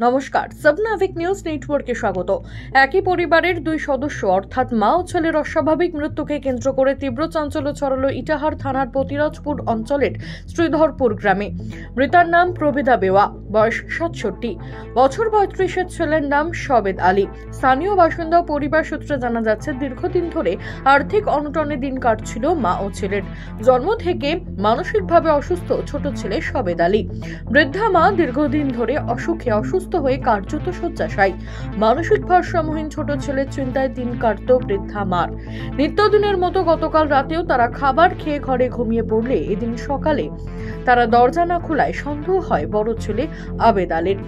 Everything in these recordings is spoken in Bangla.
নমস্কার, সাবনাভিক নিউজ নেটওয়ার্কে স্বাগত। একই পরিবারের দুই সদস্য অর্থাৎ মা ও ছেলের অস্বাভাবিক মৃত্যুকে কেন্দ্র করে তীব্র চাঞ্চল্য ছড়ালো ইটাহার থানার প্রতিরাজপুর অঞ্চলের শ্রীধরপুর গ্রামে। মৃতার নাম প্রবিদা বেওয়া, বয়স ৬৭ বছর। ৩৫-এর ছেলের নাম সবেদ আলী। স্থানীয় বাসিন্দা পরিবার সূত্রে জানা যাচ্ছে, দীর্ঘদিন ধরে আর্থিক অনটনে দিন কাটছিল মা ও ছেলের। জন্ম থেকে মানসিকভাবে অসুস্থ ছোট ছেলে সবেদ আলী। বৃদ্ধা মা দীর্ঘদিন ধরে অসুখে অসুস্থ হয়ে কার্যত শয্যাশায়ী। মানসিক ভারসাম্যহীন ছোট ছেলের চিন্তায় দিন কাটত বৃদ্ধা মার। নিত্যদিনের মতো গতকাল রাতেও তারা খাবার খেয়ে ঘরে ঘুমিয়ে পড়লে এদিন সকালে তারা দরজা না খোলায় সন্দেহ হয় বড় ছেলে আবেদ আলীর।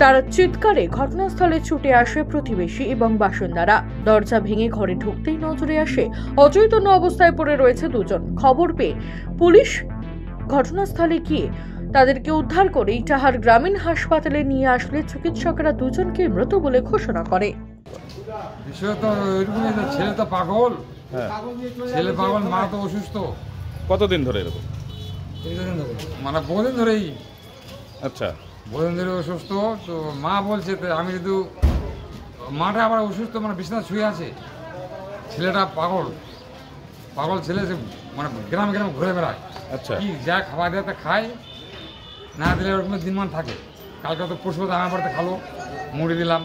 তার চিৎকারে ঘটনাস্থলে ছুটে আসে প্রতিবেশী এবং বাসিন্দারা। দরজা ভেঙে ঘরে ঢুকতেই নজরে আসে অচৈতন্য অবস্থায় পড়ে রয়েছে দুজন। খবর পেয়ে পুলিশ ঘটনাস্থলে গিয়ে তাদেরকে উদ্ধার করে ইটাহার গ্রামীণ হাসপাতালে নিয়ে আসলে চিকিৎসকরা দুজনকে মৃত বলে ঘোষণা করে। বিষয় তো এরকমই, ছেলে তো পাগল, ছেলে পাগল, মা তো অসুস্থ। কতদিন ধরে এরকম? মানে বহুদিন ধরেই। আচ্ছা, বহুদিন ধরে অসুস্থ। তো মা বলছে আমি যদি, মাটা আবার অসুস্থ, মানে বিছানা শুয়ে আছে। ছেলেটা পাগল, পাগল ছেলে, মানে গ্রামে গ্রামে ঘুরে বেড়ায়। আচ্ছা, কি যা খাবার দেওয়াতে খায়, না দিলে ওরকম দিনমান থাকে। কালকে তো পরশু আমার বাড়িতে খালো, মুড়ি দিলাম,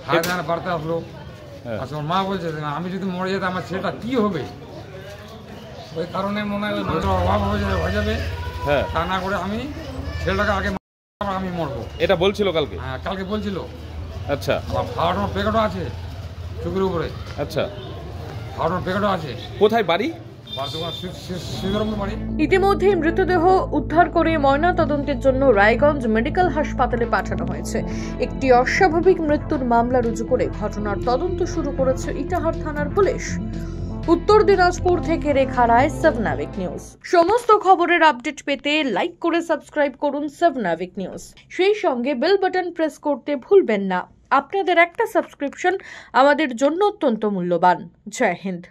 খাওয়া দাওয়া বাড়িতে আসলো। আচ্ছা, ওর মা বলছে আমি যদি মরে যেতে আমার ছেলেটা কি হবে, ওই কারণে মনে হয় অভাব হয়ে যাবে। হ্যাঁ, তা না করে আমি ছেলেটাকে আগে আমি মরবো। এটা বলছিল কালকে? হ্যাঁ, কালকে বলছিল। আচ্ছা, আবার খাওয়ানোর প্যাকেটও আছে চুকের উপরে। আচ্ছা, খাওয়ানোর প্যাকেটও আছে। কোথায় বাড়ি? ইতিমধ্যে মৃতদেহ উদ্ধার করে ময়না তদন্তের জন্য রায়গঞ্জ মেডিকেল হাসপাতালে পাঠানো হয়েছে। একটি অস্বাভাবিক মৃত্যুর মামলা রুজু করে ঘটনার তদন্ত শুরু করেছে ইটাহার থানার পুলিশ। উত্তর দিনাজপুর থেকে রেখা রায়, সাবনাভিক নিউজ। সমস্ত খবরের আপডেট পেতে লাইক করে সাবস্ক্রাইব করুন সাবনাভিক নিউজ। সেই সঙ্গে বেল বাটন প্রেস করতে ভুলবেন না। আপনাদের একটা সাবস্ক্রিপশন আমাদের জন্য অত্যন্ত মূল্যবান। জয় হিন্দ।